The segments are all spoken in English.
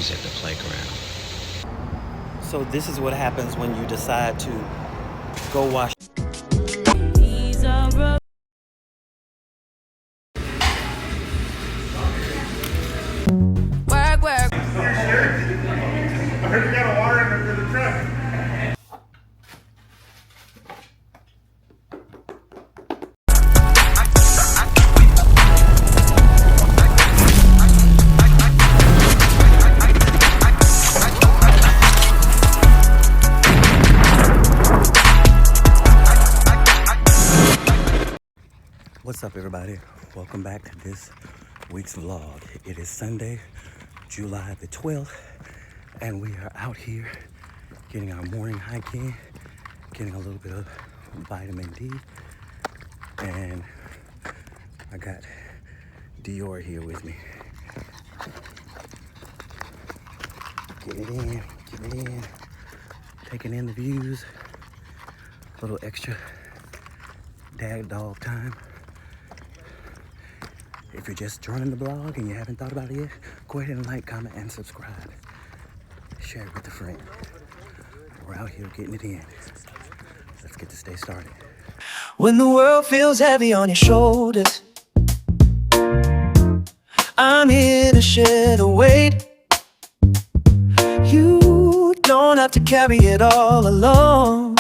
toys at the playground. So this is what happens when you decide to go wash. Work, work. I heard you got a water in the truck. What's up, everybody? Welcome back to this week's vlog. It is Sunday, July the 12th, and we are out here getting our morning hike in, getting a little bit of vitamin D, and I got Dior here with me. Getting it in, taking in the views, a little extra dad dog time. If you're just joining the blog and you haven't thought about it yet, go ahead and like, comment, and subscribe. Share it with a friend. We're out here getting it in. Let's get this day started. When the world feels heavy on your shoulders, I'm here to share the weight. You don't have to carry it all alone.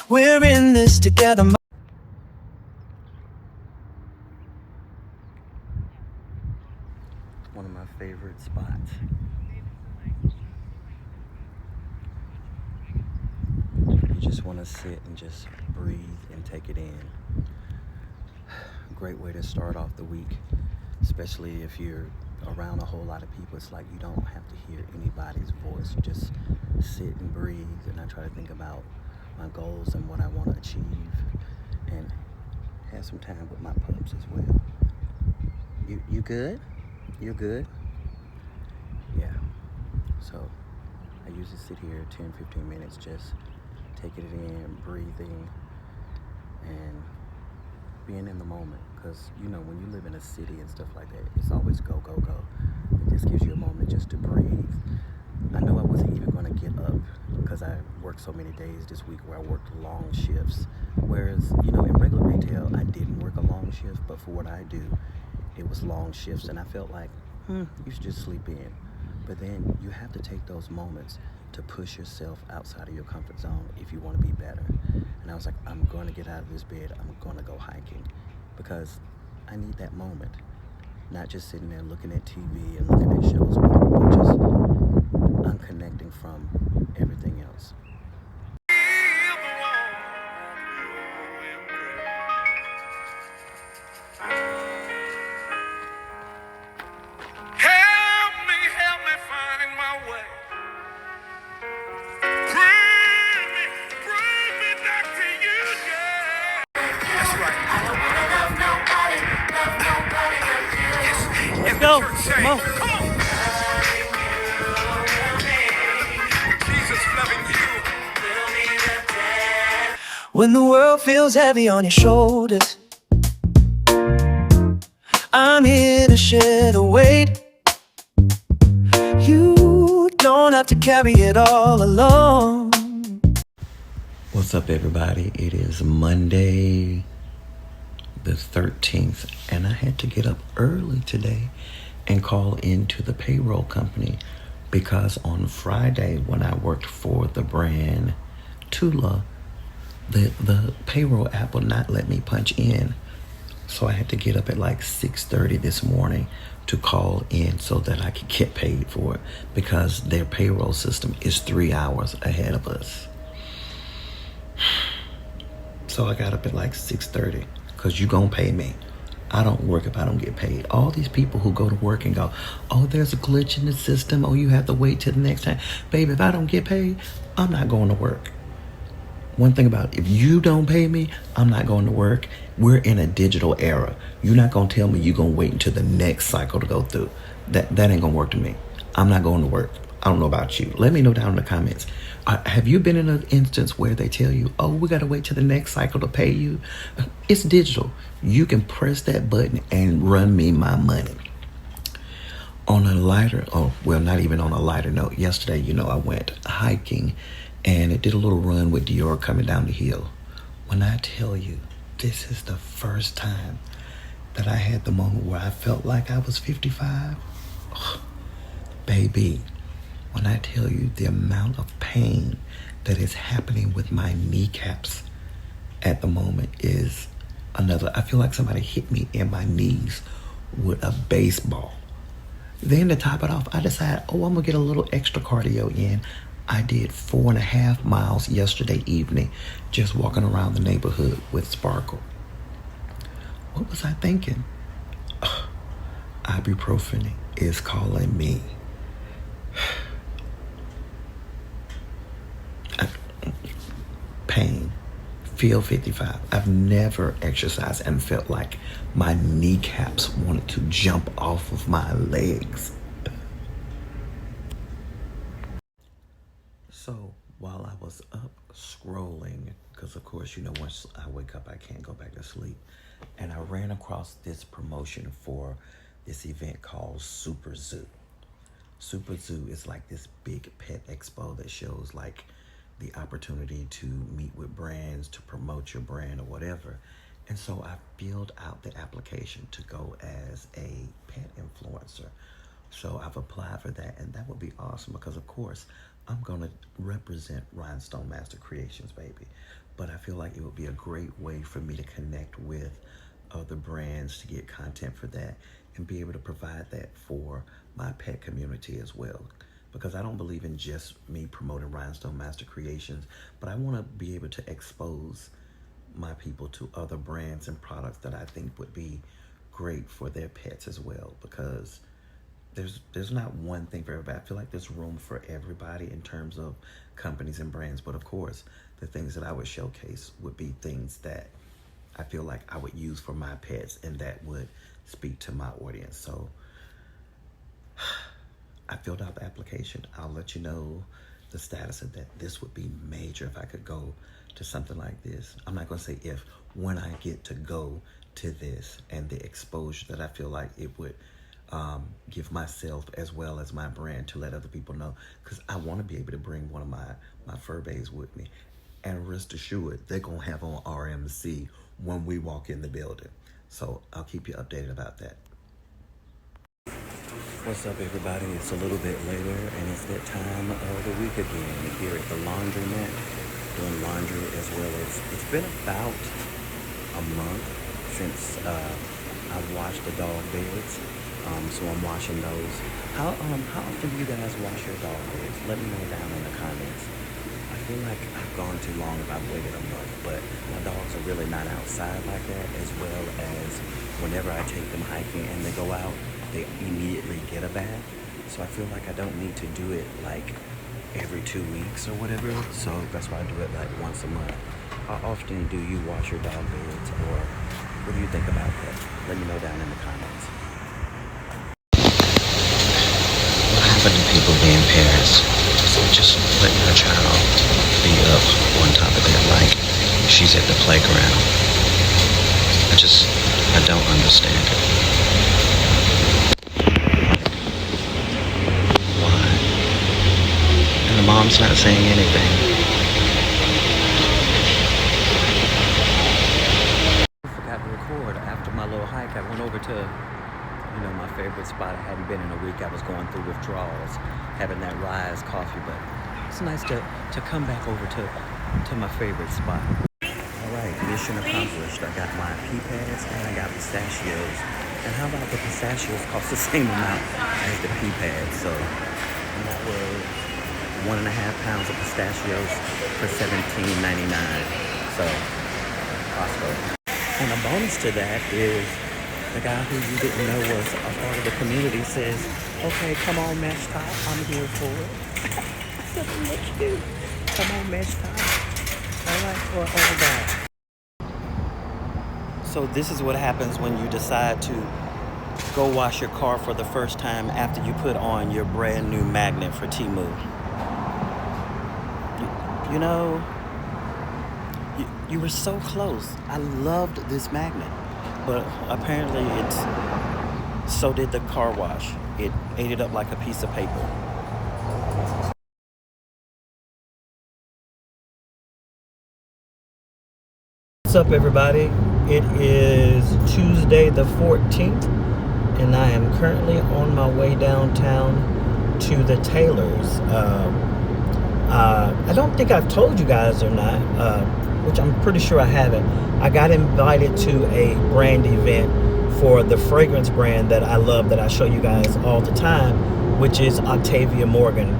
We're in this together. One of my favorite spots. You just want to sit and just breathe and take it in. Great way to start off the week, especially if you're around a whole lot of people. It's like you don't have to hear anybody's voice. You just sit and breathe, and I try to think about my goals and what I want to achieve, and have some time with my pups as well. You good? You're good? Yeah. So I usually sit here 10-15 minutes just taking it in, breathing, and being in the moment. Because, you know, when you live in a city and stuff like that, it's always go, go, go. It just gives you a moment just to breathe. I know I wasn't even going to get up because I worked so many days this week where I worked long shifts. Whereas, you know, in regular retail, I didn't work a long shift, but for what I do, it was long shifts, and I felt like, you should just sleep in. But then you have to take those moments to push yourself outside of your comfort zone if you want to be better. And I was like, I'm going to get out of this bed. I'm going to go hiking because I need that moment. Not just sitting there looking at TV and looking at shows or whatever, but just unconnecting from everything else. Go, come on. When the world feels heavy on your shoulders, I'm here to share the weight. You don't have to carry it all alone. What's up, everybody? It is Monday the 13th, and I had to get up early today and call into the payroll company because on Friday when I worked for the brand Tula, the payroll app would not let me punch in. So I had to get up at like 6:30 this morning to call in so that I could get paid for it because their payroll system is 3 hours ahead of us. So I got up at like 6:30 because you gonna pay me. I don't work if I don't get paid. All these people who go to work and go, oh, there's a glitch in the system. Oh, you have to wait till the next time. Baby, if I don't get paid, I'm not going to work. One thing about it, if you don't pay me, I'm not going to work. We're in a digital era. You're not going to tell me you're going to wait until the next cycle to go through. That ain't going to work to me. I'm not going to work. I don't know about you. Let me know down in the comments. Have you been in an instance where they tell you, oh, we got to wait till the next cycle to pay you? It's digital. You can press that button and run me my money. On a lighter, oh, well, not even on a lighter note, yesterday, you know, I went hiking and it did a little run with Dior coming down the hill. When I tell you, this is the first time that I had the moment where I felt like I was 55. Oh, baby, when I tell you the amount of pain that is happening with my kneecaps at the moment is another. I feel like somebody hit me in my knees with a baseball. Then to top it off, I decided, oh, I'm gonna get a little extra cardio in. I did 4.5 miles yesterday evening just walking around the neighborhood with Sparkle. What was I thinking? Ibuprofen is calling me. Pain. Feel 55. I've never exercised and felt like my kneecaps wanted to jump off of my legs. So while I was up scrolling, because of course, you know, once I wake up, I can't go back to sleep. And I ran across this promotion for this event called Super Zoo. Super Zoo is like this big pet expo that shows like the opportunity to meet with brands, to promote your brand or whatever. And so I filled out the application to go as a pet influencer. So I've applied for that, and that would be awesome because of course I'm gonna represent Rhinestone Master Creations, baby. But I feel like it would be a great way for me to connect with other brands to get content for that and be able to provide that for my pet community as well. Because I don't believe in just me promoting Rhinestone Master Creations, but I want to be able to expose my people to other brands and products that I think would be great for their pets as well. Because there's not one thing for everybody. I feel like there's room for everybody in terms of companies and brands. But of course, the things that I would showcase would be things that I feel like I would use for my pets and that would speak to my audience. So I filled out the application. I'll let you know the status of that. This would be major if I could go to something like this. I'm not gonna say if, when I get to go to this and the exposure that I feel like it would give myself as well as my brand to let other people know, because I want to be able to bring one of my fur bays with me. And rest assured, they're gonna have on RMC when we walk in the building. So I'll keep you updated about that. What's up, everybody? It's a little bit later, and it's that time of the week again here at the laundromat, doing laundry as well. It's been about a month since I've washed the dog beds, so I'm washing those. How often do you guys wash your dog beds? Let me know down in the comments. I feel like I've gone too long if I've waited a month, but my dogs are really not outside like that, as well as whenever I take them hiking and they go out, they immediately get a bath. So I feel like I don't need to do it like every 2 weeks or whatever. So that's why I do it like once a month. How often do you wash your dog beds, or what do you think about that? Let me know down in the comments. What happened to people being parents? Just letting her child be up on top of that like she's at the playground. I don't understand it. The mom's not saying anything. I forgot to record. After my little hike, I went over to, you know, my favorite spot. I hadn't been in a week. I was going through withdrawals, having that RYZE coffee, but it's nice to come back over to my favorite spot. All right, mission accomplished. I got my pea pads and I got pistachios. And how about the pistachios cost the same amount as the pea pads? So, and that was 1.5 pounds of pistachios for $17.99. So, Costco. And a bonus to that is the guy who you didn't know was a part of the community says, okay, come on, Mesh Top, I'm here for it. Look cute. Come on, Mesh Top. All right, for all that. So this is what happens when you decide to go wash your car for the first time after you put on your brand new magnet for Temu. You know, you were so close. I loved this magnet, but apparently so did the car wash. it ate it up like a piece of paper. What's up, everybody? It is Tuesday the 14th, and I am currently on my way downtown to the tailors. I don't think I've told you guys or not, which I'm pretty sure I haven't. I got invited to a brand event for the fragrance brand that I love, that I show you guys all the time, which is Octavia Morgan.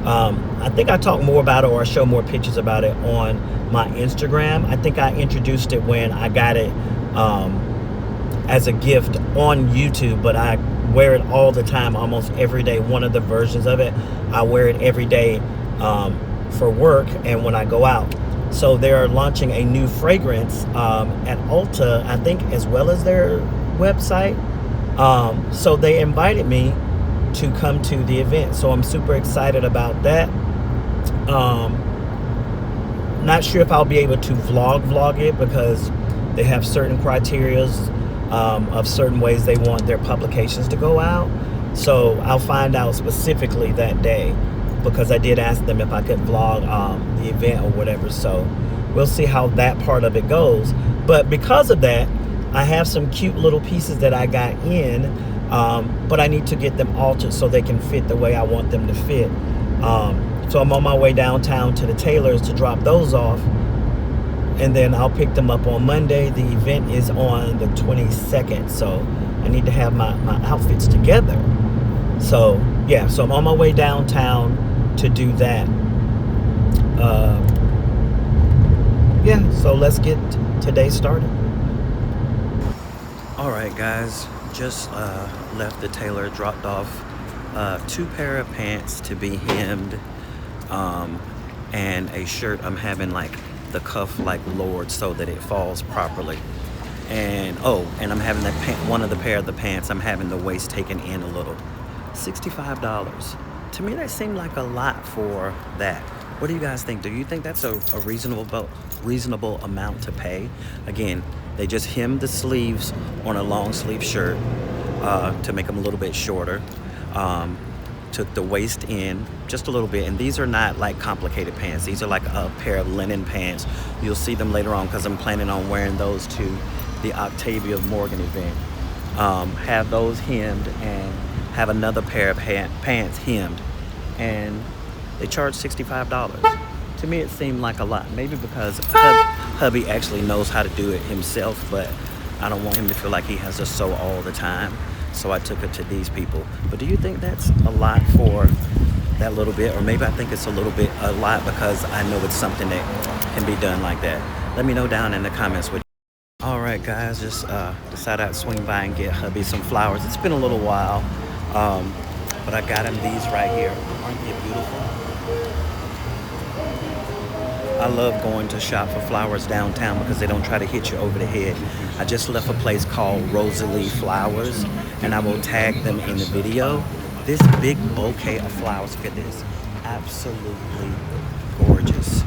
I think I talk more about it, or I show more pictures about it on my Instagram. I think I introduced it when I got it as a gift on YouTube, but I wear it all the time, almost every day. One of the versions of it, I wear it every day for work and when I go out. So they're launching a new fragrance at Ulta, I think, as well as their website. So they invited me to come to the event, so I'm super excited about that. Not sure if I'll be able to vlog it, because they have certain criterias of certain ways they want their publications to go out. So I'll find out specifically that day, because I did ask them if I could vlog the event or whatever. So we'll see how that part of it goes. But because of that, I have some cute little pieces that I got in, but I need to get them altered so they can fit the way I want them to fit. So I'm on my way downtown to the tailors to drop those off, and then I'll pick them up on Monday. The event is on the 22nd, so I need to have my outfits together. So yeah, so I'm on my way downtown to do that. Yeah, so let's get today started. All right, guys, just left the tailor, dropped off 2 pair of pants to be hemmed, and a shirt. I'm having like the cuff like lowered so that it falls properly. And and I'm having that one of the pair of the pants, I'm having the waist taken in a little. $65. To me, that seemed like a lot for that. What do you guys think? Do you think that's a reasonable amount to pay? Again, they just hemmed the sleeves on a long sleeve shirt to make them a little bit shorter. Took the waist in just a little bit, and these are not like complicated pants. These are like a pair of linen pants. You'll see them later on, because I'm planning on wearing those to the Octavia Morgan event. Have those hemmed, and have another pair of pants hemmed, and they charge $65. To me, it seemed like a lot. Maybe because hubby actually knows how to do it himself, but I don't want him to feel like he has to sew all the time. So I took it to these people. But do you think that's a lot for that little bit? Or maybe I think it's a lot because I know it's something that can be done like that. Let me know down in the comments what. All right, guys, just decided I'd swing by and get hubby some flowers. It's been a little while, but I got him these right here. Aren't they beautiful? I love going to shop for flowers downtown because they don't try to hit you over the head. I just left a place called RYZE Flowers, and I will tag them in the video. This big bouquet of flowers, look at this, absolutely gorgeous.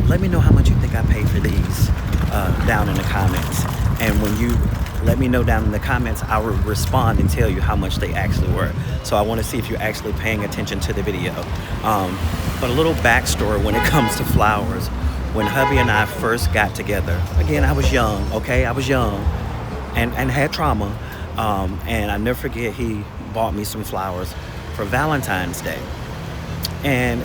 Let me know how much you think I paid for these down in the comments. And when you let me know down in the comments, I will respond and tell you how much they actually were. So I want to see if you're actually paying attention to the video. But a little backstory when it comes to flowers. When hubby and I first got together, again, I was young, okay? I was young and had trauma. And I never forget, he bought me some flowers for Valentine's Day. And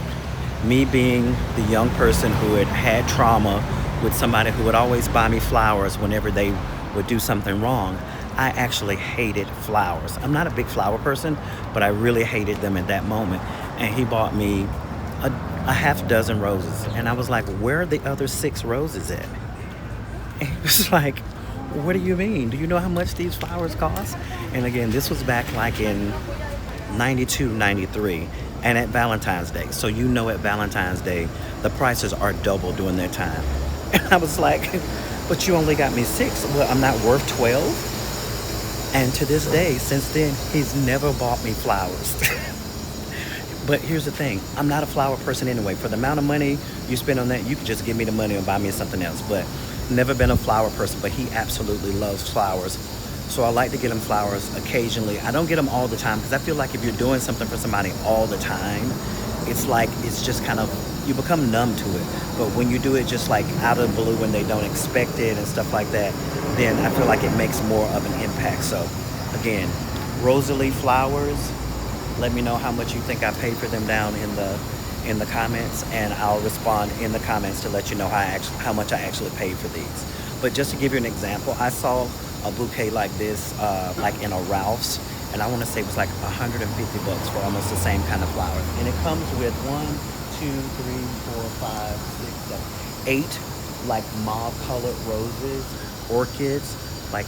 me being the young person who had had trauma with somebody who would always buy me flowers whenever they would do something wrong, I actually hated flowers. I'm not a big flower person, but I really hated them at that moment. And he bought me a half dozen roses. And I was like, where are the other 6 roses at? And he was like, what do you mean? Do you know how much these flowers cost? And again, this was back like in 92, 93, and at Valentine's Day. So you know at Valentine's Day, the prices are double during that time. And I was like, but you only got me 6. Well, I'm not worth 12. And to this day, since then, he's never bought me flowers. But here's the thing, I'm not a flower person anyway. For the amount of money you spend on that, you could just give me the money and buy me something else. But never been a flower person, but he absolutely loves flowers. So I like to get them flowers occasionally. I don't get them all the time because I feel like if you're doing something for somebody all the time, it's like it's just kind of, you become numb to it. But when you do it just like out of the blue when they don't expect it and stuff like that, then I feel like it makes more of an impact. So again, Rosalie flowers, let me know how much you think I paid for them down in the comments, and I'll respond in the comments to let you know how much I actually paid for these. But just to give you an example, I saw a bouquet like this like in a Ralph's, and I want to say it was like 150 bucks for almost the same kind of flowers. And it comes with 1, 2, 3, 4, 5, 6, 7, 8 like mauve colored roses, orchids. Like,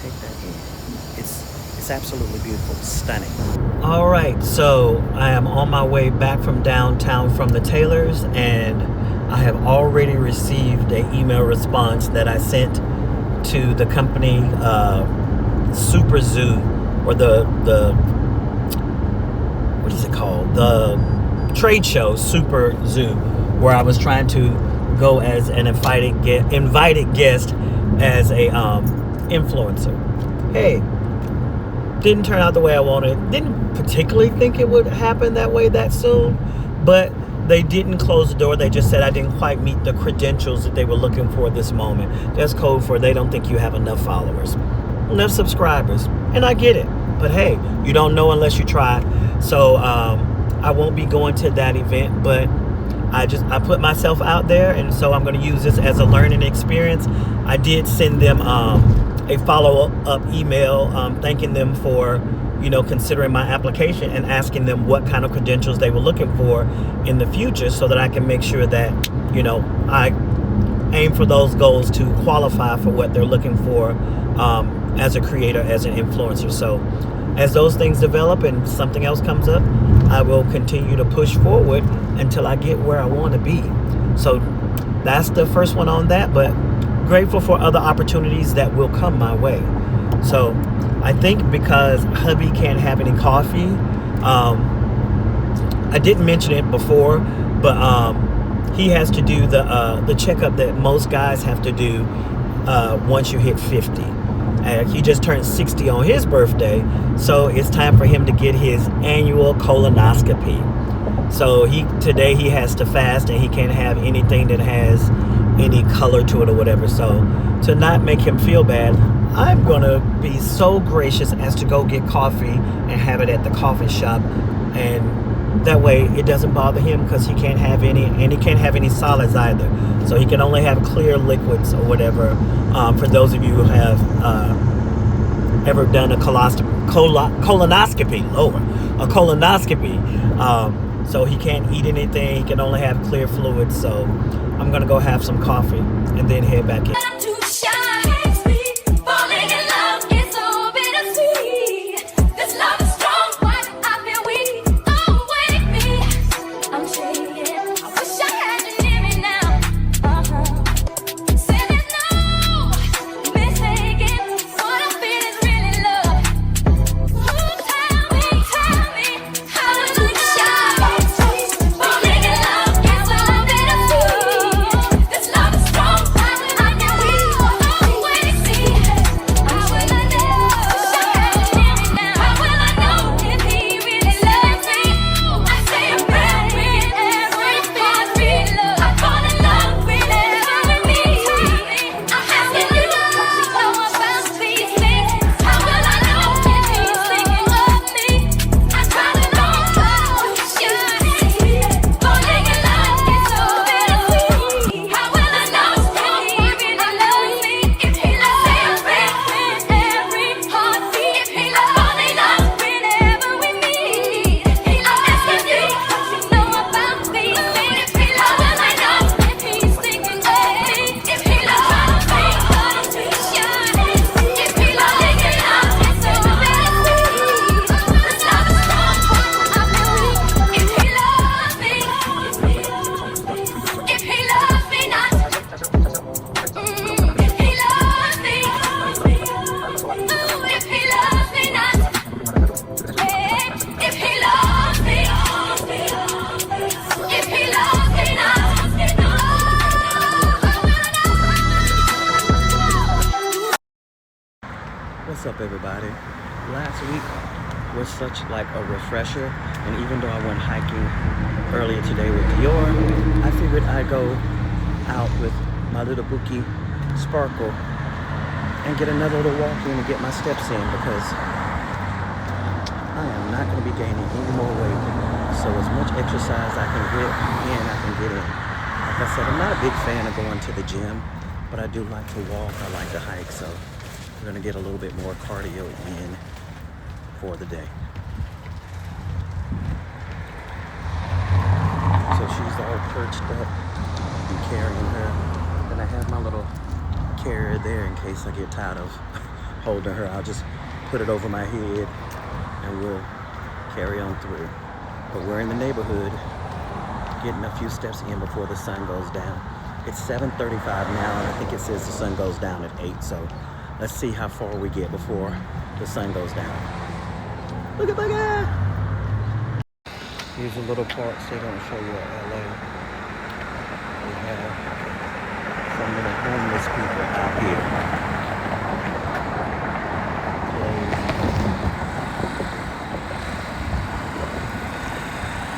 take that in. It's absolutely beautiful, stunning. All right, so I am on my way back from downtown from the tailors, and I have already received an email response that I sent to the company Super Zoo, or the what is it called? The trade show Super Zoo, where I was trying to go as an invited guest as a influencer. Hey, didn't turn out the way I wanted. Didn't particularly think it would happen that way that soon, but they didn't close the door. They just said I didn't quite meet the credentials that they were looking for at this moment. That's code for they don't think you have enough followers, enough subscribers. And I get it, but hey, you don't know unless you try. So I won't be going to that event, but I put myself out there, and so I'm going to use this as a learning experience. I did send them a follow-up email thanking them for, you know, considering my application and asking them what kind of credentials they were looking for in the future, so that I can make sure that, you know, I aim for those goals to qualify for what they're looking for as a creator, as an influencer. So as those things develop and something else comes up, I will continue to push forward until I get where I want to be. So that's the first one on that, but grateful for other opportunities that will come my way. So I think because hubby can't have any coffee, I didn't mention it before, but he has to do the checkup that most guys have to do once you hit 50. He just turned 60 on his birthday, so it's time for him to get his annual colonoscopy. So today he has to fast, and he can't have anything that has any color to it or whatever. So to not make him feel bad, I'm gonna be so gracious as to go get coffee and have it at the coffee shop, and that way it doesn't bother him, because he can't have any, and he can't have any solids either. So he can only have clear liquids or whatever. For those of you who have ever done a colonoscopy, so he can't eat anything. He can only have clear fluids. So I'm gonna go have some coffee and then head back in. was such like a refresher. And even though I went hiking earlier today with Dior, I figured I'd go out with my little Bookie Sparkle and get another little walk in and get my steps in, because I am not going to be gaining any more weight. So as much exercise I can get in, I can get in. Like I said, I'm not a big fan of going to the gym, but I do like to walk, I like to hike, so we're going to get a little bit more cardio in for the day. So she's all perched up and carrying her. Then I have my little carrier there in case I get tired of holding her. I'll just put it over my head and we'll carry on through. But we're in the neighborhood, getting a few steps in before the sun goes down. It's 7:35 now, and I think it says the sun goes down at 8, so let's see how far we get before the sun goes down. Look at Boogie! Here's a little part they don't show you at LA. We have some of the homeless people out here.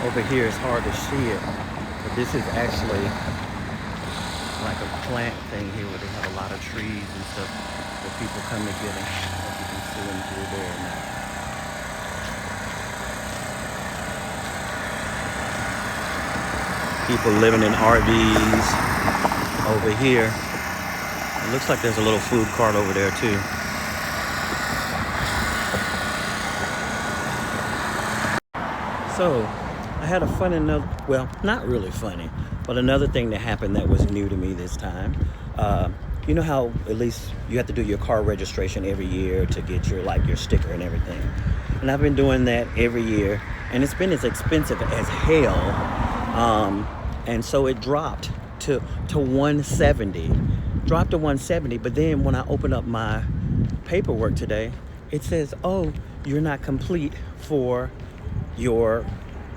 Over here it's hard to see it, but this is actually like a plant thing here where they have a lot of trees and stuff where people come to get them. As you can see them through there now. People living in RVs over here. It looks like there's a little food cart over there too. So I had a funny, well, not really funny, but another thing that happened that was new to me this time. You know how at least you have to do your car registration every year to get your your sticker and everything. And I've been doing that every year, and it's been as expensive as hell. And so it dropped to 170. Dropped to 170, but then when I open up my paperwork today, it says, oh, you're not complete for your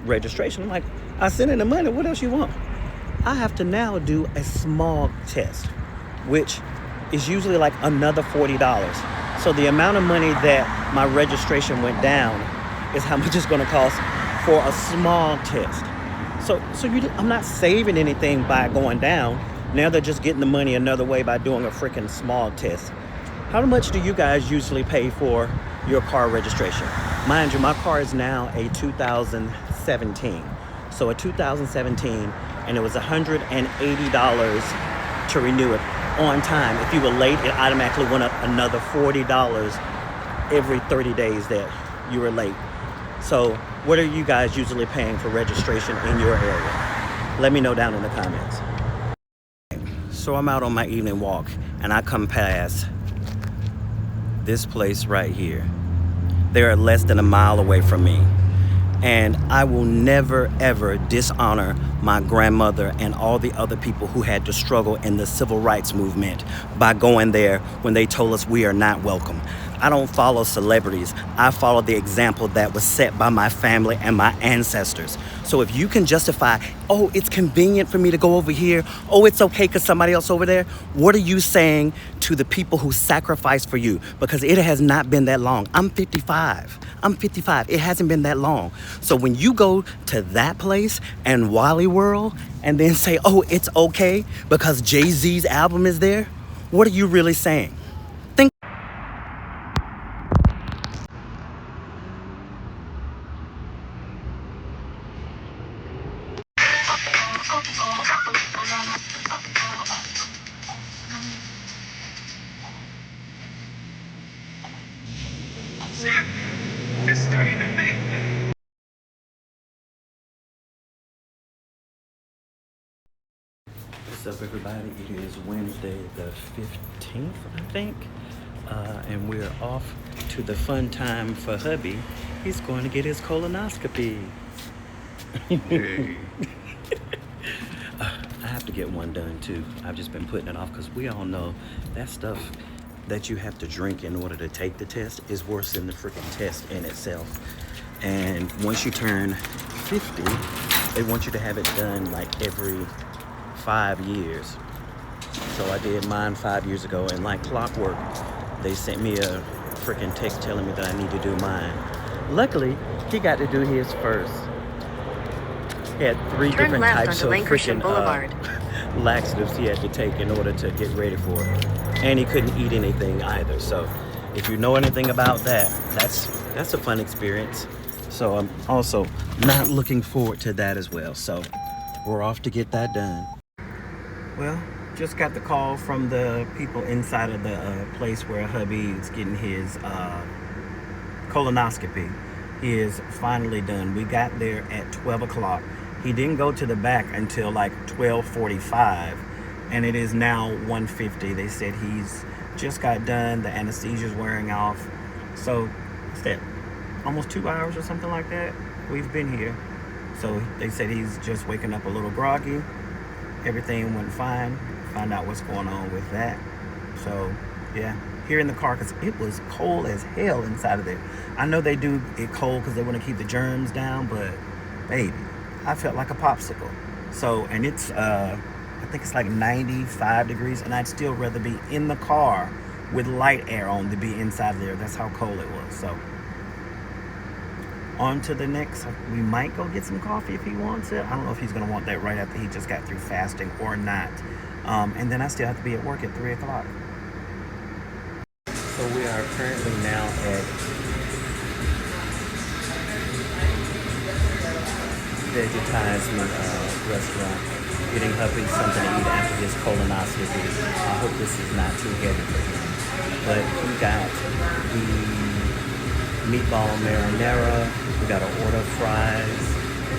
registration. I'm like, I sent in the money, what else you want? I have to now do a smog test, which is usually like another $40. So the amount of money that my registration went down is how much it's going to cost for a smog test. So I'm not saving anything by going down. Now they're just getting the money another way by doing a freaking smog test. How much do you guys usually pay for your car registration? Mind you, my car is now a 2017. So a 2017, and it was $180 to renew it on time. If you were late, it automatically went up another $40 every 30 days that you were late. So what are you guys usually paying for registration in your area? Let me know down in the comments. So I'm out on my evening walk, and I come past this place right here. They're less than a mile away from me. And I will never, ever dishonor my grandmother and all the other people who had to struggle in the civil rights movement by going there when they told us we are not welcome. I don't follow celebrities. I follow the example that was set by my family and my ancestors. So if you can justify, oh, it's convenient for me to go over here, oh, it's okay because somebody else over there, what are you saying to the people who sacrificed for you? Because it has not been that long. I'm 55. It hasn't been that long. So when you go to that place and Wally World and then say, oh, it's okay because Jay-Z's album is there, what are you really saying? Think. What's up, everybody? It is Wednesday the 15th, I think, and we're off to the fun time for hubby. He's going to get his colonoscopy. Hey. I have to get one done too. I've just been putting it off because we all know that stuff that you have to drink in order to take the test is worse than the freaking test in itself. And once you turn 50, they want you to have it done like every 5 years. So I did mine 5 years ago, and like clockwork, they sent me a freaking text telling me that I need to do mine Luckily, he got to do his first. He had 3 Turn different left types onto of Lancashire freaking Boulevard. laxatives he had to take in order to get ready for it. And he couldn't eat anything either. So if you know anything about that, that's a fun experience. So I'm also not looking forward to that as well. So we're off to get that done. Well, just got the call from the people inside of the place where hubby is getting his colonoscopy. He is finally done. We got there at 12 o'clock. He didn't go to the back until like 12:45, and it is now 1:50. They said he's just got done. The anesthesia's wearing off. So, what's that? Almost 2 hours or something like that. We've been here. So they said he's just waking up a little groggy. Everything went fine. Find out what's going on with that. So, yeah. Here in the car, because it was cold as hell inside of there. I know they do it cold because they want to keep the germs down, but baby, I felt like a popsicle. So, and it's, I think it's like 95 degrees, and I'd still rather be in the car with light air on than be inside there. That's how cold it was. So, on to the next. We might go get some coffee if he wants it. I don't know if he's going to want that right after he just got through fasting or not. And then I still have to be at work at 3 o'clock. So we are currently now at Vegetisement restaurant, getting hubby something to eat after his colonoscopy. I hope this is not too heavy for him. But we got the meatball marinara, we got an order of fries,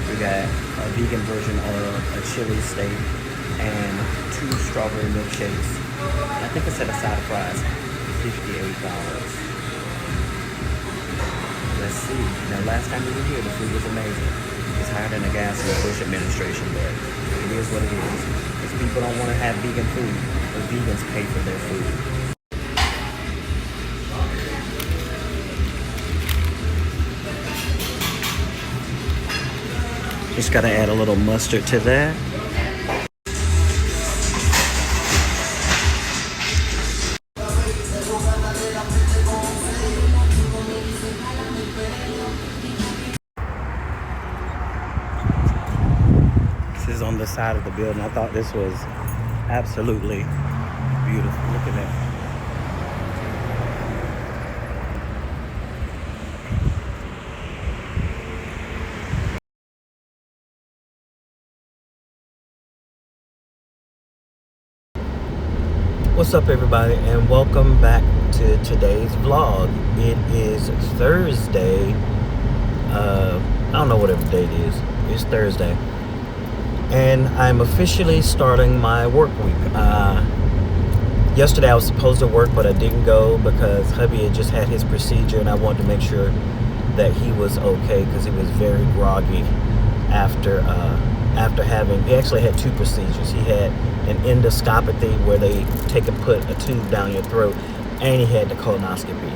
we got a vegan version of a chili steak, and 2 strawberry milkshakes. I think I said a side of fries. $58. Let's see. Now, last time we were here, the food was amazing. It's higher than the gas in the Bush administration, but it is what it is. Because people don't want to have vegan food, but vegans pay for their food. Just got to add a little mustard to that. On the side of the building. I thought this was absolutely beautiful. Look at that. What's up, everybody, and welcome back to today's vlog. It is Thursday. I don't know whatever date it is. It's Thursday. And I'm officially starting my work week. Yesterday I was supposed to work, but I didn't go because hubby had just had his procedure, and I wanted to make sure that he was okay because he was very groggy after having. He actually had 2 procedures. He had an endoscopy where they put a tube down your throat, and he had the colonoscopy.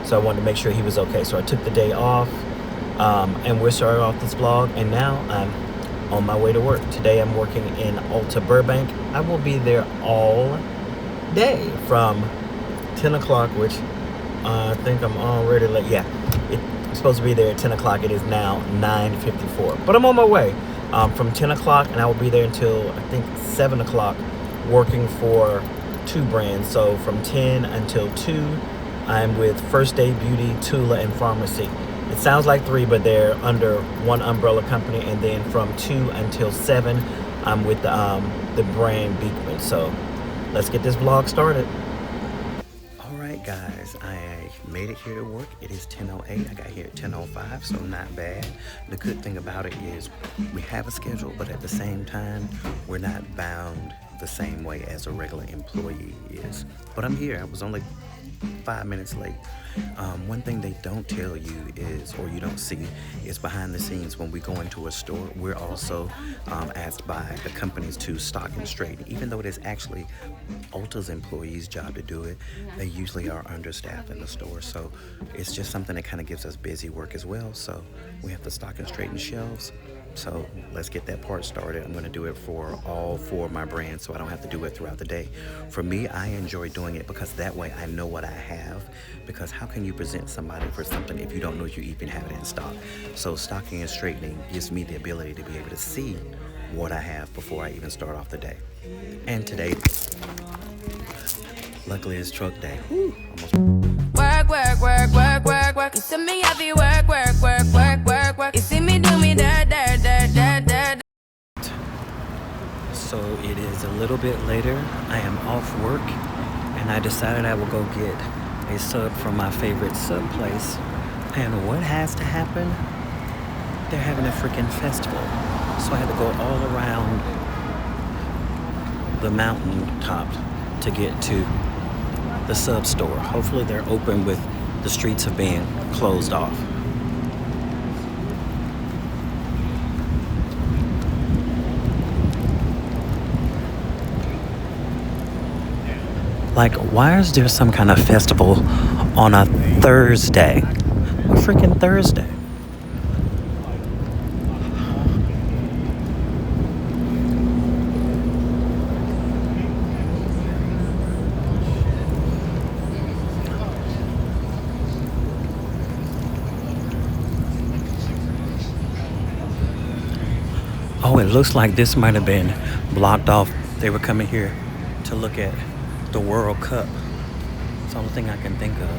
So I wanted to make sure he was okay. So I took the day off, and we're starting off this vlog, and now I'm on my way to work. Today I'm working in Ulta Burbank. I will be there all day from 10 o'clock, which I think I'm already late. Yeah, it's supposed to be there at 10 o'clock. It is now 9:54. But I'm on my way from 10 o'clock, and I will be there until I think 7 o'clock working for 2 brands. So from 10 until 2, I'm with Ulta Beauty, Tula, and Pharmacy. It sounds like 3, but they're under one umbrella company. And then from 2 until 7, I'm with the brand Beekman. So let's get this vlog started. All right, guys, I made it here to work. It is 10:08. I got here at 10:05, so not bad. The good thing about it is we have a schedule, but at the same time, we're not bound the same way as a regular employee is. But I'm here. I was only 5 minutes late. One thing they don't tell you is, or you don't see, is behind the scenes when we go into a store, we're also asked by the companies to stock and straighten. Even though it is actually Ulta's employees' job to do it, they usually are understaffed in the store. So it's just something that kind of gives us busy work as well. So we have to stock and straighten shelves. So let's get that part started. I'm going to do it for all 4 of my brands so I don't have to do it throughout the day. For me, I enjoy doing it because that way I know what I have. Because how how can you present somebody for something if you don't know you even have it in stock? So stocking and straightening gives me the ability to be able to see what I have before I even start off the day. And today, luckily it's truck day. Almost. Work, work, work, work, work, work. You see me happy work, work, work, work, work, work. You see me do me dirt, dirt, dirt, dirt, dirt. So it is a little bit later. I am off work, and I decided I will go get a sub from my favorite sub place. And what has to happen? They're having a freaking festival. So I had to go all around the mountain top to get to the sub store. Hopefully they're open with the streets have been closed off. Like, why is there some kind of festival on a Thursday? A freaking Thursday. Oh, it looks like this might have been blocked off. They were coming here to look at the World Cup. It's the only thing I can think of.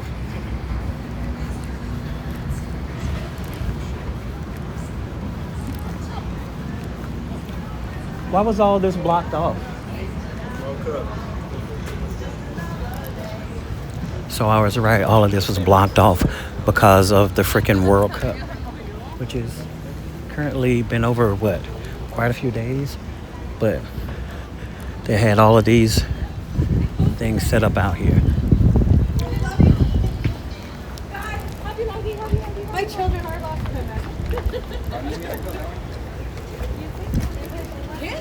Why was all this blocked off? World Cup. So I was right. All of this was blocked off because of the freaking World Cup, which is currently been over, what, quite a few days? But they had all of these things set up out here. My children are lost. Kids?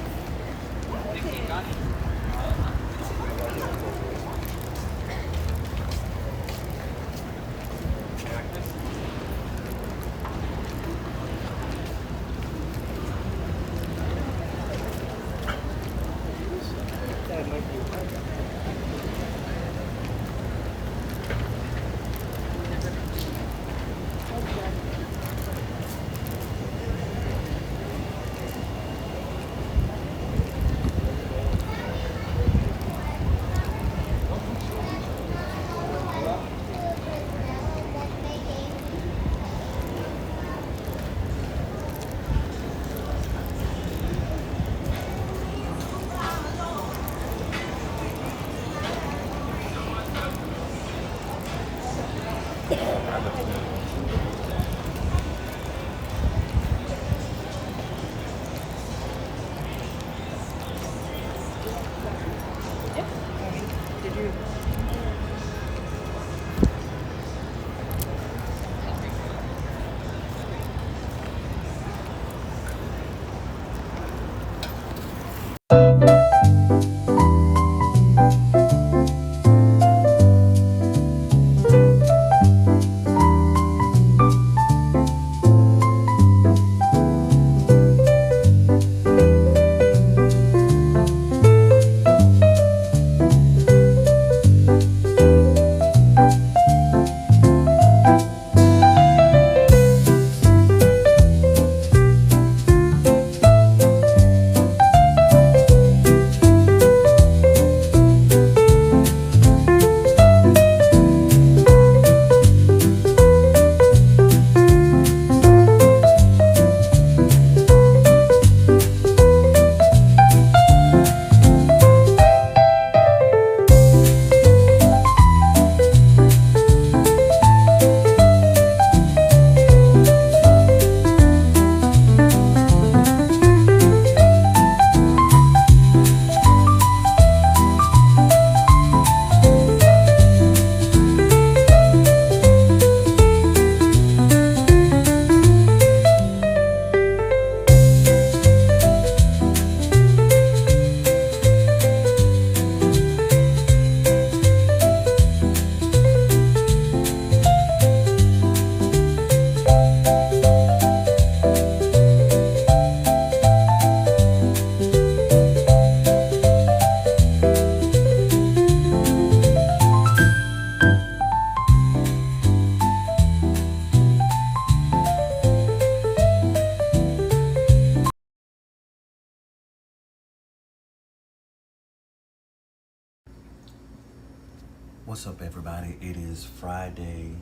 What's up, everybody? It is Friday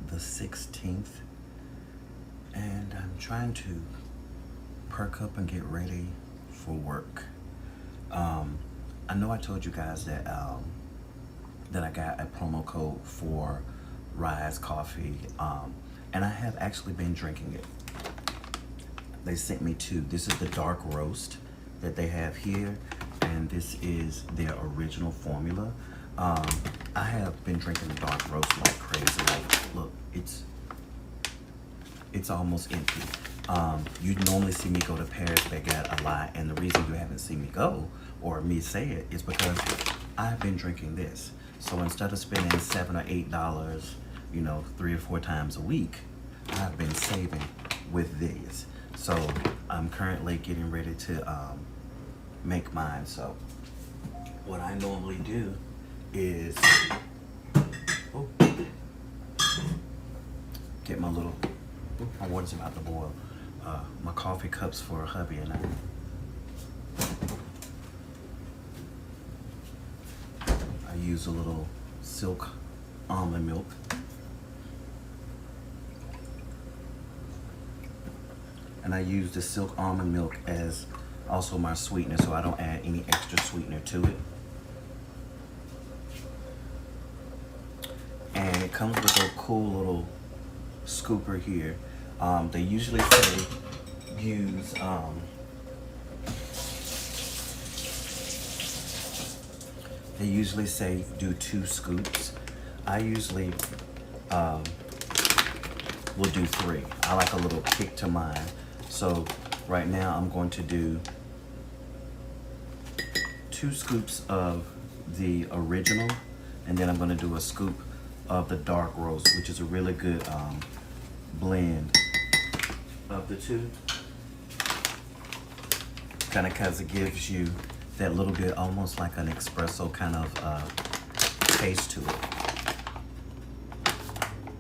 the 16th, and I'm trying to perk up and get ready for work. I know I told you guys that that I got a promo code for RYZE coffee, and I have actually been drinking it. They sent me two. This is the dark roast that they have here, and this is their original formula. I have been drinking the dark roast like crazy. Like, look, it's almost empty. You normally see me go to Paris Baguette a lot, and the reason you haven't seen me go or me say it is because I've been drinking this. So instead of spending $7 or $8, you know, 3 or 4 times a week, I've been saving with these. So I'm currently getting ready to make mine. So what I normally do is get my little, my water's about to boil, my coffee cups for hubby and I. I use a little silk almond milk. And I use the silk almond milk as also my sweetener, so I don't add any extra sweetener to it. And it comes with a cool little scooper here. They usually say use do 2 scoops. I usually will do 3. I like a little kick to mine. So right now I'm going to do 2 scoops of the original, and then I'm going to do a scoop of the dark roast, which is a really good blend of the two. Kind of because it gives you that little bit, almost like an espresso kind of taste to it.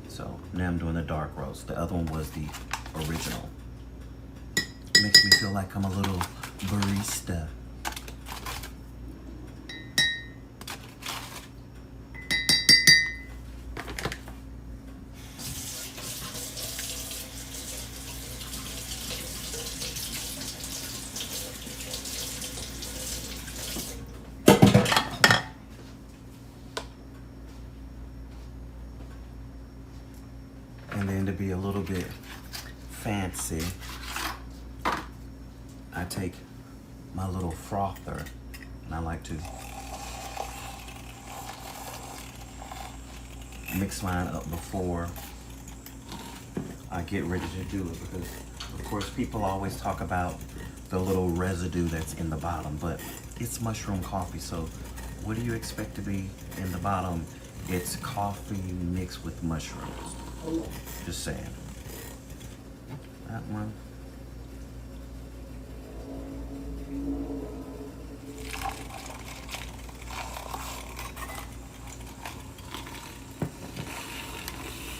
So now I'm doing the dark roast. The other one was the original. It makes me feel like I'm a little barista. And then to be a little bit fancy, I take my little frother and I like to mix mine up before I get ready to do it, because of course people always talk about the little residue that's in the bottom, but it's mushroom coffee, so what do you expect to be in the bottom? It's coffee mixed with mushrooms. Just saying. That one.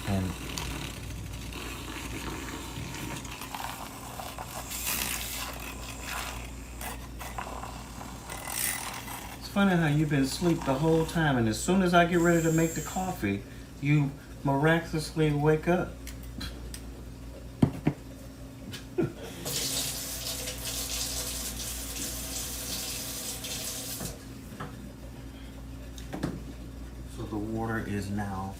And it's funny how you've been asleep the whole time, and as soon as I get ready to make the coffee, you miraculously wake up. So the water is now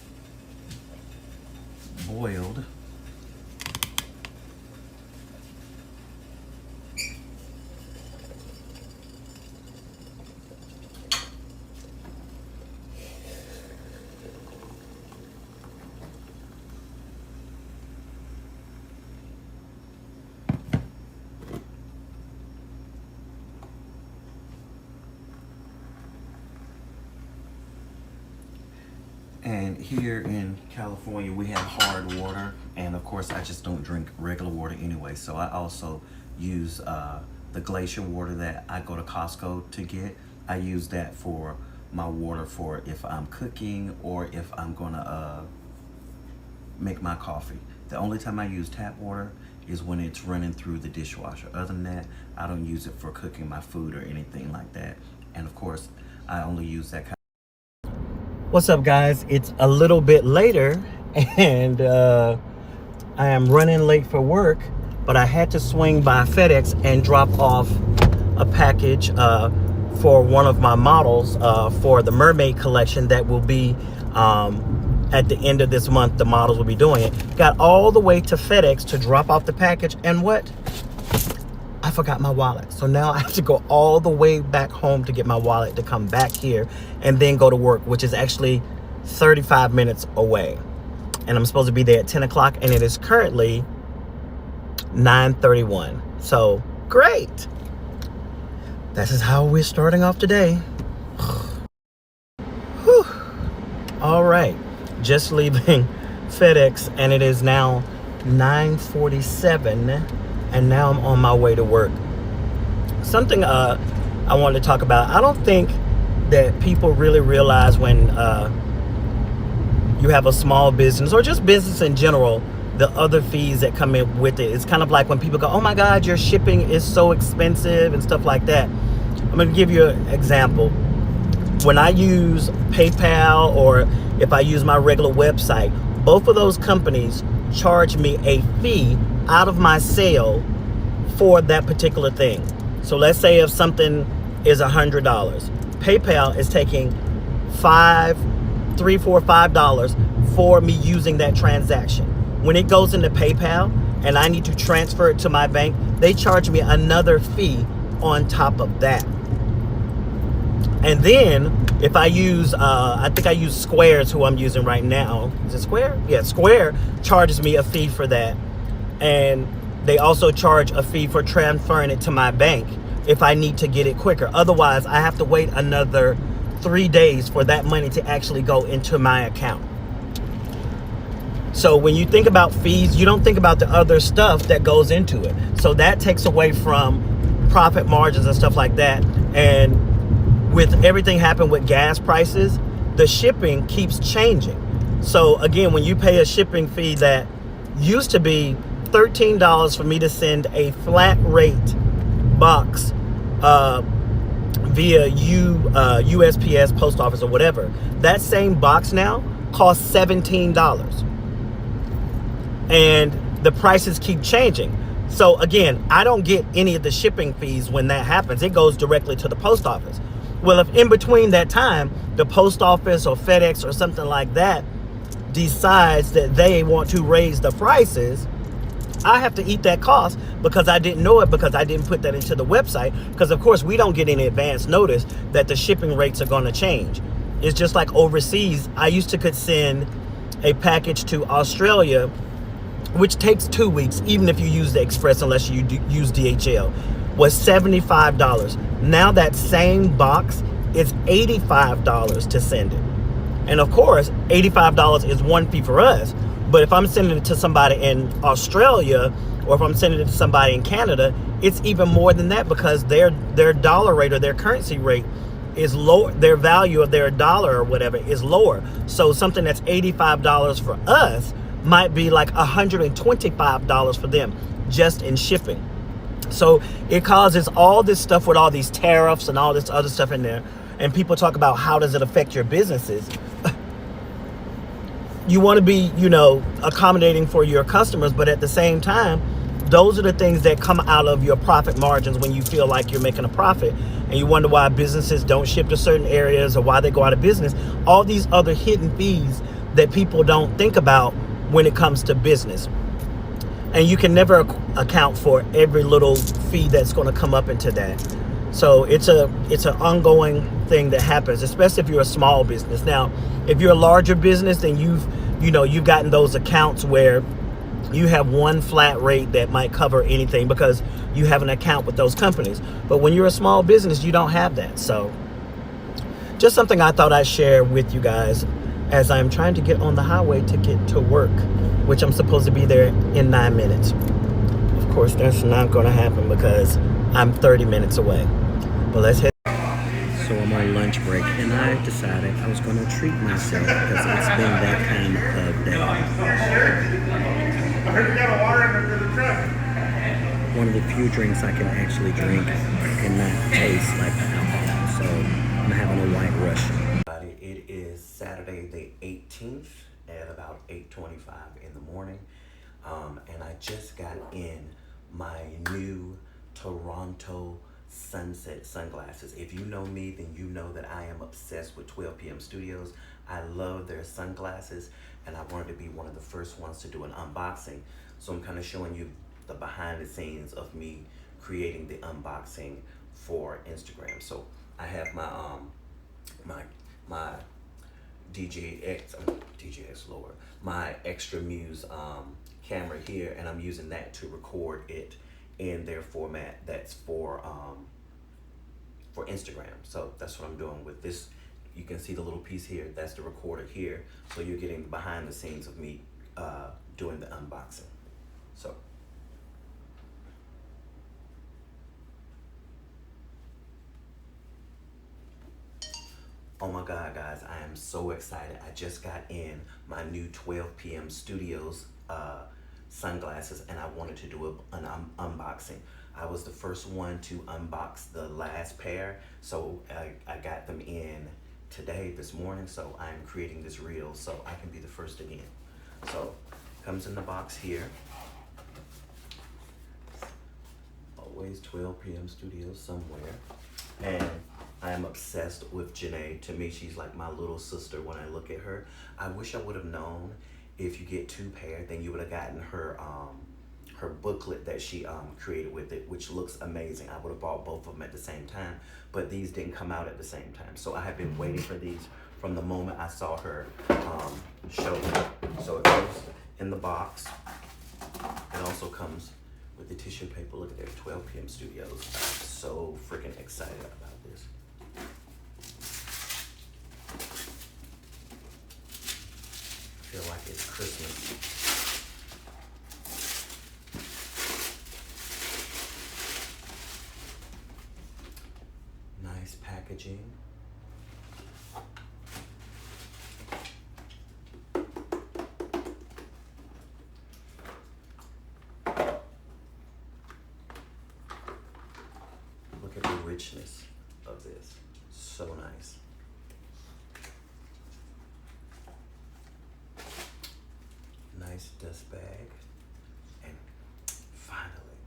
boiled. And here in California, we have hard water, and of course I just don't drink regular water anyway, so I also use the glacier water that I go to Costco to get. I use that for my water for if I'm cooking or if I'm gonna make my coffee. The only time I use tap water is when it's running through the dishwasher. Other than that, I don't use it for cooking my food or anything like that. And of course, I only use that kind. What's up, guys? It's a little bit later, and I am running late for work, but I had to swing by FedEx and drop off a package for one of my models for the mermaid collection that will be at the end of this month. The models will be doing it. Got all the way to FedEx to drop off the package, and what? I forgot my wallet. So now I have to go all the way back home to get my wallet to come back here and then go to work, which is actually 35 minutes away. And I'm supposed to be there at 10 o'clock, and it is currently 9:31. So great. This is how we're starting off today. Whew. All right. Just leaving FedEx, and it is now 9:47. And now I'm on my way to work. Something I wanted to talk about. I don't think that people really realize when you have a small business or just business in general, the other fees that come in with it. It's kind of like when people go, oh my God, your shipping is so expensive and stuff like that. I'm going to give you an example. When I use PayPal or if I use my regular website, both of those companies charge me a fee out of my sale for that particular thing. So let's say if something is $100, PayPal is taking $3, $4, $5 for me using that transaction. When it goes into PayPal and I need to transfer it to my bank, they charge me another fee on top of that. And then if I use, I think I use Square's who I'm using right now. Is it Square? Yeah, Square charges me a fee for that. And they also charge a fee for transferring it to my bank if I need to get it quicker. Otherwise, I have to wait another 3 days for that money to actually go into my account. So when you think about fees, you don't think about the other stuff that goes into it. So that takes away from profit margins and stuff like that. And with everything happening with gas prices, the shipping keeps changing. So again, when you pay a shipping fee that used to be $13 for me to send a flat rate box via USPS, post office, or whatever, that same box now costs $17. And the prices keep changing. So again, I don't get any of the shipping fees when that happens. It goes directly to the post office. Well, if in between that time, the post office or FedEx or something like that decides that they want to raise the prices, I have to eat that cost because I didn't know it, because I didn't put that into the website. Because of course we don't get any advance notice that the shipping rates are going to change. It's just like overseas. I used to could send a package to Australia, which takes 2 weeks, even if you use the express, unless you use DHL, was $75. Now that same box is $85 to send it. And of course, $85 is one fee for us. But if I'm sending it to somebody in Australia, or if I'm sending it to somebody in Canada, it's even more than that, because their dollar rate or their currency rate is lower. Their value of their dollar or whatever is lower. So something that's $85 for us might be like $125 for them just in shipping. So it causes all this stuff with all these tariffs and all this other stuff in there. And people talk about how does it affect your businesses. You want to be, accommodating for your customers, but at the same time, those are the things that come out of your profit margins when you feel like you're making a profit. And you wonder why businesses don't ship to certain areas or why they go out of business. All these other hidden fees that people don't think about when it comes to business. And you can never account for every little fee that's going to come up into that. So it's an ongoing thing that happens, especially if you're a small business. Now, if you're a larger business, then you've gotten those accounts where you have one flat rate that might cover anything because you have an account with those companies. But when you're a small business, you don't have that. So just something I thought I'd share with you guys as I'm trying to get on the highway to get to work, which I'm supposed to be there in 9 minutes. Of course, that's not going to happen because I'm 30 minutes away. But let's head. So I'm on lunch break, and I decided I was going to treat myself because it's been that kind of day. I heard you got a water under the truck. One of the few drinks I can actually drink and not taste like the alcohol. So I'm having a white Russian. It is Saturday about 8:25 in the morning, and I just got in my new Toronto sunset sunglasses. If you know me, then you know that I am obsessed with 12 p.m. Studios. I love their sunglasses, and I wanted to be one of the first ones to do an unboxing. So I'm kind of showing you the behind the scenes of me creating the unboxing for Instagram. So I have my my DJX Lord, my Extra Muse camera here, and I'm using that to record it in their format that's for Instagram. So that's what I'm doing with this. You can see the little piece here, that's the recorder here. So you're getting behind the scenes of me doing the unboxing. So oh my God, guys, I am so excited. I just got in my new 12 p.m. Studios sunglasses, and I wanted to do an unboxing. I was the first one to unbox the last pair, so I got them in today, this morning, so I'm creating this reel so I can be the first again. So, comes in the box here. Always 12 p.m. Studios somewhere. And I am obsessed with Janae. To me, she's like my little sister when I look at her. I wish I would have known if you get 2 pairs, then you would have gotten her her booklet that she created with it, which looks amazing. I would have bought both of them at the same time, but these didn't come out at the same time. So I have been waiting for these from the moment I saw her show them. So it goes in the box. It also comes with the tissue paper. Look at that, 12 p.m. Studios. I'm so freaking excited about this. I feel like it's Christmas. Nice packaging. Look at the richness of this. So nice. Nice dust bag. And finally,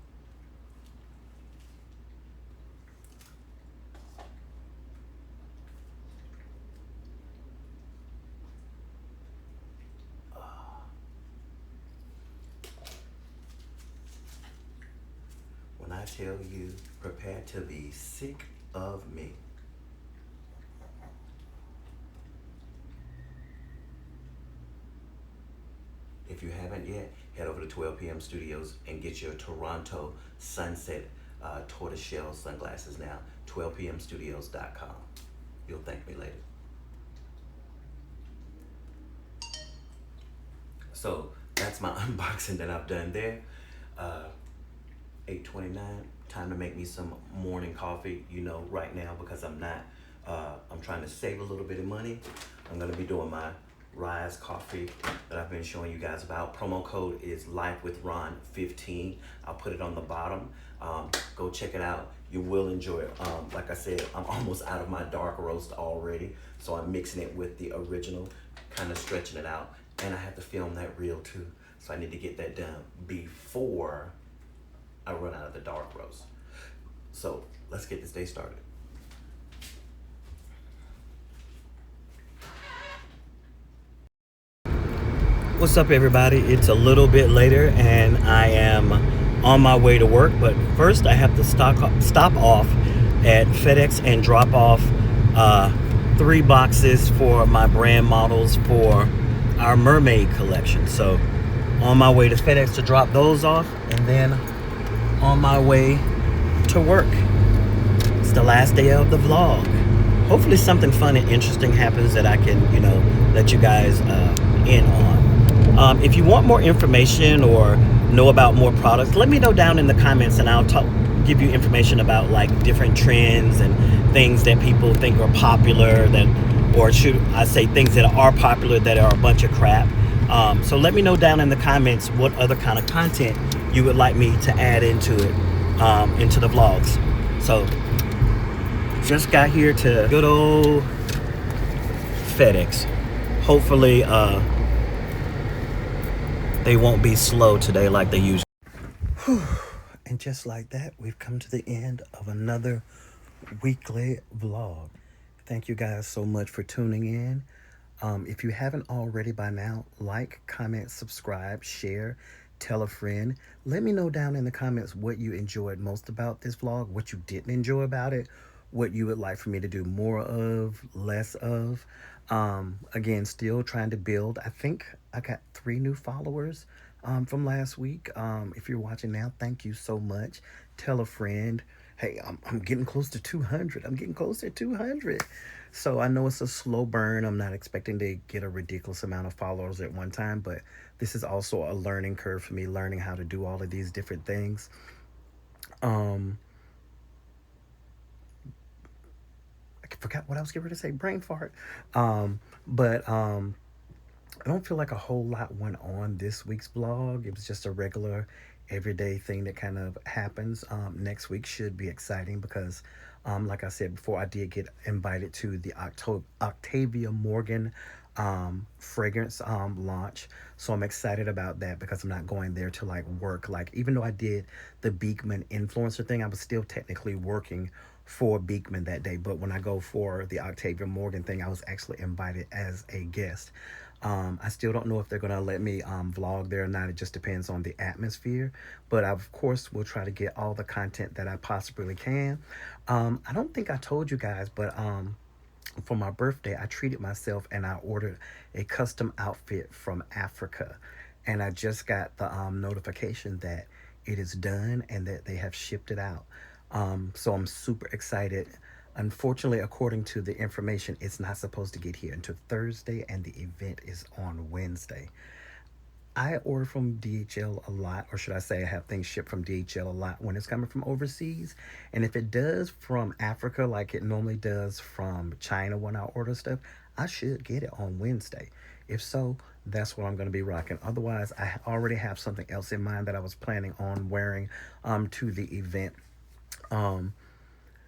when I tell you, prepare to be sick of me. If you haven't yet, head over to 12 p.m. Studios and get your Toronto Sunset tortoiseshell sunglasses now. 12pmstudios.com. You'll thank me later. So that's my unboxing that I've done there. 8:29, time to make me some morning coffee, you know, right now, because I'm trying to save a little bit of money. I'm gonna be doing my RYZE coffee that I've been showing you guys about. Promo code is LifeWithRon15. I'll put it on the bottom. Go check it out. You will enjoy it. Like I said, I'm almost out of my dark roast already, so I'm mixing it with the original, kind of stretching it out. And I have to film that reel too, so I need to get that done before I run out of the dark roast. So let's get this day started. What's up, everybody? It's a little bit later and I am on my way to work, but first I have to stop off at FedEx and drop off 3 boxes for my brand models for our mermaid collection. So on my way to FedEx to drop those off, and then on my way to work. It's the last day of the vlog. Hopefully something fun and interesting happens that I can, you know, let you guys in on. If you want more information or know about more products, let me know down in the comments, and I'll give you information about like different trends and things that people think are popular, or should I say things that are popular that are a bunch of crap. So let me know down in the comments what other kind of content you would like me to add into it, into the vlogs. So just got here to good old FedEx. Hopefully They won't be slow today like they usually. And just like that, we've come to the end of another weekly vlog. Thank you guys so much for tuning in. If you haven't already by now, like, comment, subscribe, share, tell a friend. Let me know down in the comments what you enjoyed most about this vlog, what you didn't enjoy about it, what you would like for me to do more of, less of. Again, still trying to build. I think I got 3 new followers from last week. If you're watching now, thank you so much. Tell a friend. Hey, I'm getting close to 200. I'm getting close to 200. So I know it's a slow burn. I'm not expecting to get a ridiculous amount of followers at one time, but this is also a learning curve for me, learning how to do all of these different things. I forgot what I was getting ready to say, brain fart. I don't feel like a whole lot went on this week's vlog. It was just a regular everyday thing that kind of happens. Next week should be exciting because like I said before, I did get invited to the Octavia Morgan fragrance launch. So I'm excited about that because I'm not going there to like work. Like, even though I did the Beekman influencer thing, I was still technically working for Beekman that day. But when I go for the Octavia Morgan thing, I was actually invited as a guest. I still don't know if they're going to let me vlog there or not. It just depends on the atmosphere. But I, of course, will try to get all the content that I possibly can. I don't think I told you guys, but for my birthday, I treated myself and I ordered a custom outfit from Africa. And I just got the notification that it is done and that they have shipped it out. So I'm super excited. Unfortunately, according to the information, it's not supposed to get here until Thursday, and the event is on Wednesday. I order from DHL a lot, or should I say I have things shipped from DHL a lot when it's coming from overseas. And if it does from Africa like it normally does from China when I order stuff, I should get it on Wednesday. If so, that's what I'm going to be rocking. Otherwise, I already have something else in mind that I was planning on wearing to the event.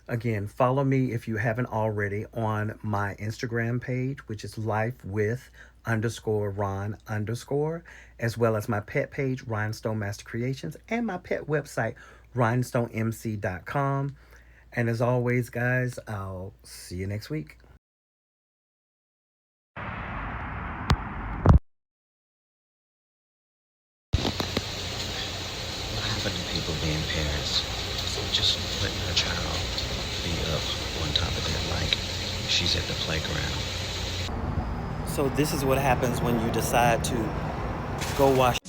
Again, follow me if you haven't already on my Instagram page, which is life_with_Ron_, as well as my pet page, Rhinestone Master Creations, and my pet website, rhinestonemc.com. And as always, guys, I'll see you next week. What happened to people being parents? Just letting her child be up on top of that like she's at the playground. So this is what happens when you decide to go wash